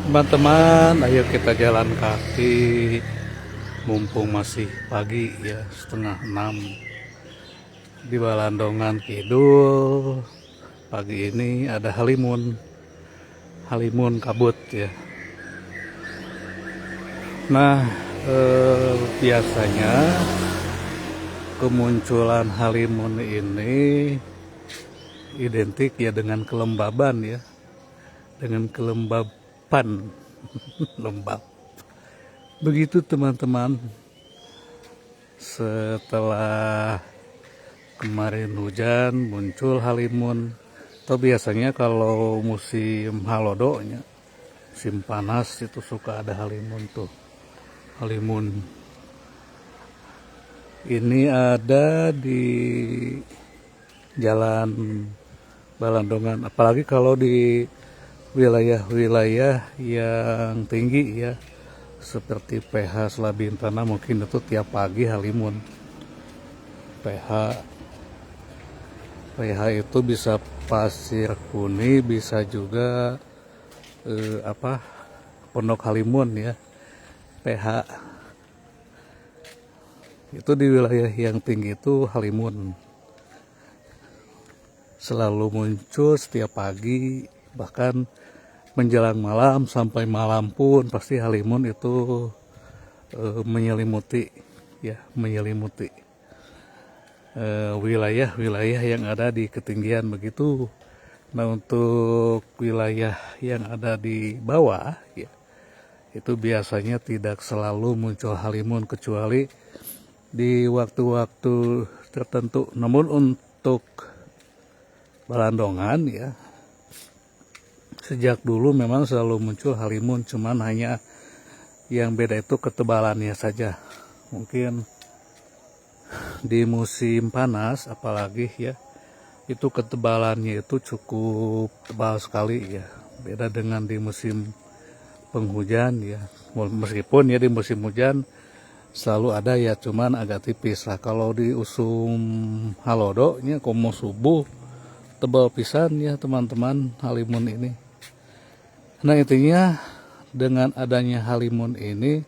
Teman-teman, ayo kita jalan kaki. Mumpung masih pagi ya, setengah 6 di Balandongan Kidul. Pagi ini ada halimun, halimun kabut ya. Nah, biasanya kemunculan halimun ini identik ya dengan kelembaban ya, dengan kelembapan lembab. Begitu teman-teman, setelah kemarin hujan muncul halimun. Atau biasanya kalau musim halodonya, musim panas itu suka ada halimun tuh. Halimun ini ada di jalan Balandongan, apalagi kalau di wilayah-wilayah yang tinggi ya, seperti PH Selabintana mungkin itu tiap pagi halimun. PH itu bisa Pasir Kuni, bisa juga Pondok Halimun ya. PH itu di wilayah yang tinggi itu halimun selalu muncul setiap pagi, bahkan menjelang malam sampai malam pun pasti halimun itu menyelimuti wilayah-wilayah yang ada di ketinggian begitu. Nah, untuk wilayah yang ada di bawah ya, itu biasanya tidak selalu muncul halimun kecuali di waktu-waktu tertentu. Namun untuk Balandongan ya, sejak dulu memang selalu muncul halimun, cuman hanya yang beda itu ketebalannya saja. Mungkin di musim panas apalagi ya, itu ketebalannya itu cukup tebal sekali ya. Beda dengan di musim penghujan ya. Meskipun ya di musim hujan selalu ada ya, cuman agak tipis lah. Kalau di usum halodo nya komo subuh tebal pisan ya teman-teman halimun ini. Nah, intinya dengan adanya halimun ini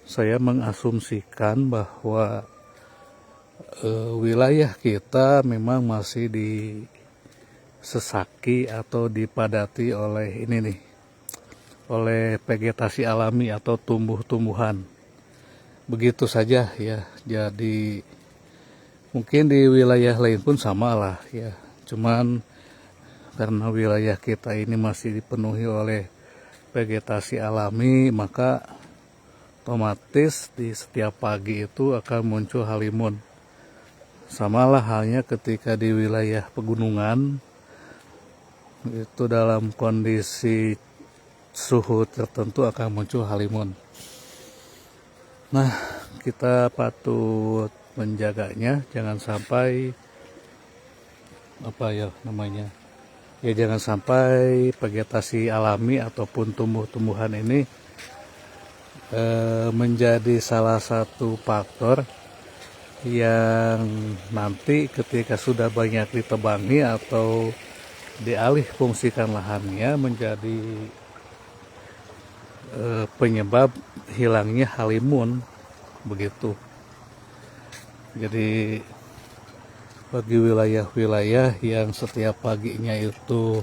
saya mengasumsikan bahwa wilayah kita memang masih disesaki atau dipadati oleh ini nih, oleh vegetasi alami atau tumbuh-tumbuhan. Begitu saja ya. Jadi mungkin di wilayah lain pun sama lah ya. Cuman karena wilayah kita ini masih dipenuhi oleh vegetasi alami, maka otomatis di setiap pagi itu akan muncul halimun. Samalah halnya ketika di wilayah pegunungan, itu dalam kondisi suhu tertentu akan muncul halimun. Nah, kita patut menjaganya, jangan sampai jangan sampai vegetasi alami ataupun tumbuh-tumbuhan ini menjadi salah satu faktor yang nanti ketika sudah banyak ditebangi atau dialih fungsikan lahannya menjadi penyebab hilangnya halimun begitu. Jadi bagi wilayah-wilayah yang setiap paginya itu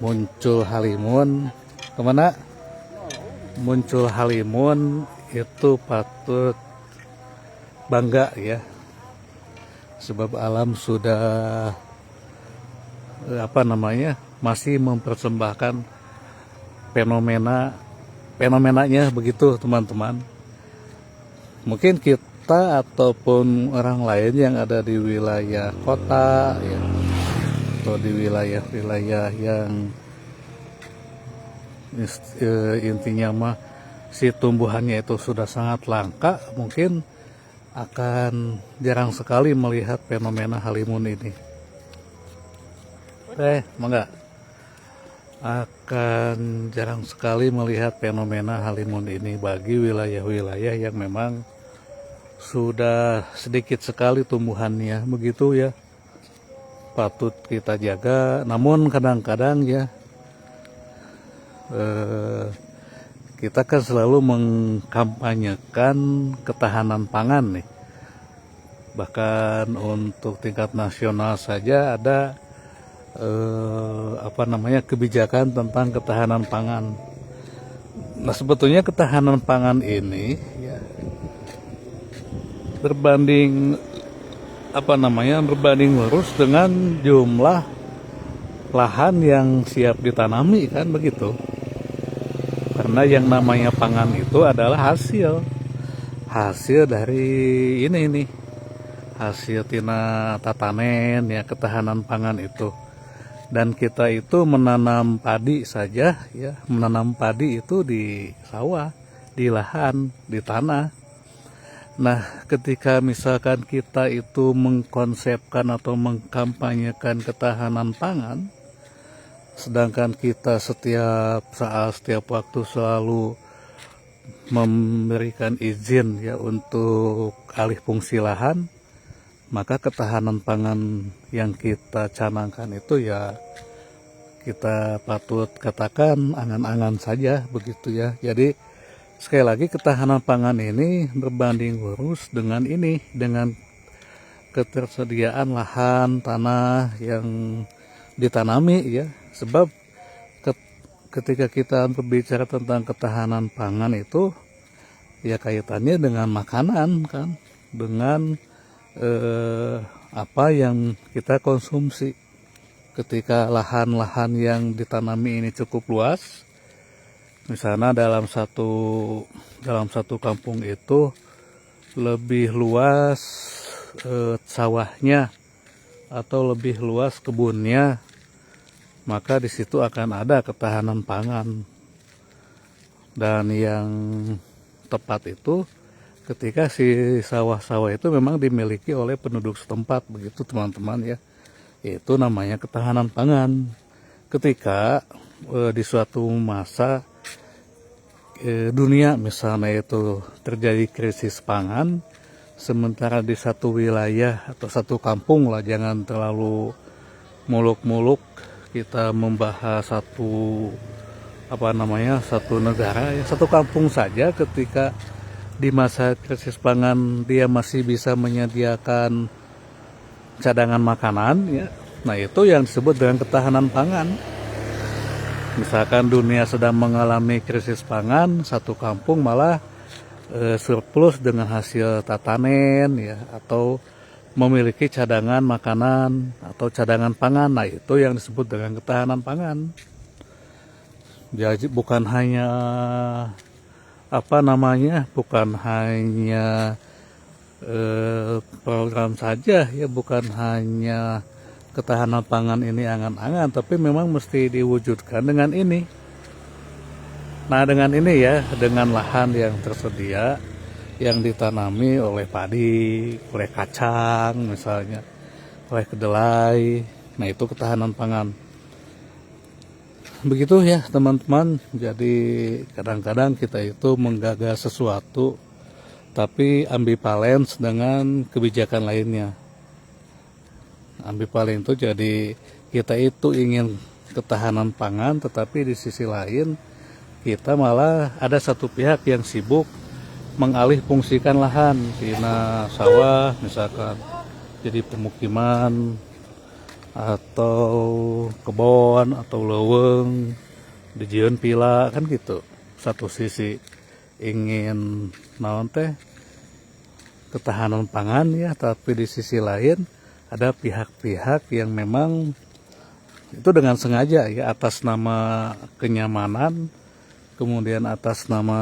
muncul halimun, kemana muncul halimun itu patut bangga ya, sebab alam sudah masih mempersembahkan fenomenanya begitu teman-teman. Mungkin kita ataupun orang lain yang ada di wilayah kota ya, atau di wilayah-wilayah yang intinya mah si tumbuhannya itu sudah sangat langka, mungkin akan jarang sekali melihat fenomena halimun ini. Mangga akan jarang sekali melihat fenomena halimun ini bagi wilayah-wilayah yang memang sudah sedikit sekali tumbuhannya begitu ya. Patut kita jaga, namun kadang-kadang ya kita kan selalu mengkampanyekan ketahanan pangan nih. Bahkan untuk tingkat nasional saja ada kebijakan tentang ketahanan pangan. Nah, sebetulnya ketahanan pangan ini ya, berbanding lurus dengan jumlah lahan yang siap ditanami, kan begitu. Karena yang namanya pangan itu adalah hasil dari ini nih, hasil tina tatanen ya, ketahanan pangan itu. Dan kita itu menanam padi saja ya, menanam padi itu di sawah, di lahan, di tanah. Nah, ketika misalkan kita itu mengkonsepkan atau mengkampanyekan ketahanan pangan, sedangkan kita setiap saat, setiap waktu selalu memberikan izin ya untuk alih fungsi lahan, maka ketahanan pangan yang kita canangkan itu ya kita patut katakan angan-angan saja begitu ya. Jadi sekali lagi ketahanan pangan ini berbanding lurus dengan dengan ketersediaan lahan tanah yang ditanami ya. Sebab ketika kita berbicara tentang ketahanan pangan itu ya kaitannya dengan makanan kan, dengan apa yang kita konsumsi. Ketika lahan-lahan yang ditanami ini cukup luas, misalnya dalam satu kampung itu lebih luas sawahnya atau lebih luas kebunnya, maka di situ akan ada ketahanan pangan. Dan yang tepat itu ketika si sawah-sawah itu memang dimiliki oleh penduduk setempat, begitu teman-teman ya. Itu namanya ketahanan pangan. Ketika di suatu masa dunia misalnya itu terjadi krisis pangan, sementara di satu wilayah atau satu kampung lah, jangan terlalu muluk-muluk kita membahas satu negara ya, satu kampung saja ketika di masa krisis pangan dia masih bisa menyediakan cadangan makanan ya. Nah, itu yang disebut dengan ketahanan pangan. Misalkan dunia sedang mengalami krisis pangan, satu kampung malah surplus dengan hasil tatanen ya, atau memiliki cadangan makanan atau cadangan pangan. Nah, itu yang disebut dengan ketahanan pangan. Jadi bukan hanya bukan hanya program saja ya, bukan hanya ketahanan pangan ini angan-angan, tapi memang mesti diwujudkan dengan ini. Nah, dengan ini ya, dengan lahan yang tersedia yang ditanami oleh padi, oleh kacang misalnya, oleh kedelai. Nah, itu ketahanan pangan. Begitu ya teman-teman. Jadi kadang-kadang kita itu menggagas sesuatu tapi ambivalens dengan kebijakan lainnya. Ambivalen itu jadi kita itu ingin ketahanan pangan, tetapi di sisi lain kita malah ada satu pihak yang sibuk mengalih fungsikan lahan tina sawah misalkan jadi pemukiman atau kebon atau leuweung dijieun pila kan gitu. Satu sisi ingin ketahanan pangan ya, tapi di sisi lain ada pihak-pihak yang memang itu dengan sengaja ya, atas nama kenyamanan, kemudian atas nama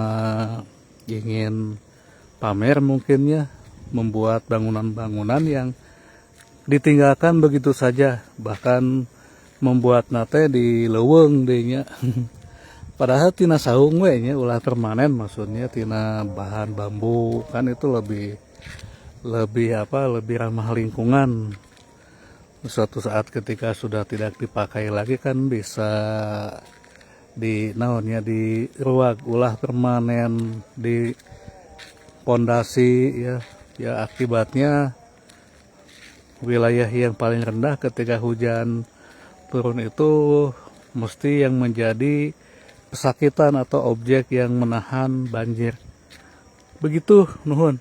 ingin pamer mungkin ya, membuat bangunan-bangunan yang ditinggalkan begitu saja, bahkan membuat nate di leuweung dehnya. Padahal tina saung we nya ulah permanen, maksudnya tina bahan bambu kan itu lebih ramah lingkungan. Suatu saat ketika sudah tidak dipakai lagi kan bisa diruag ulah permanen di pondasi ya akibatnya wilayah yang paling rendah ketika hujan turun itu mesti yang menjadi pesakitan atau objek yang menahan banjir. Begitu, nuhun.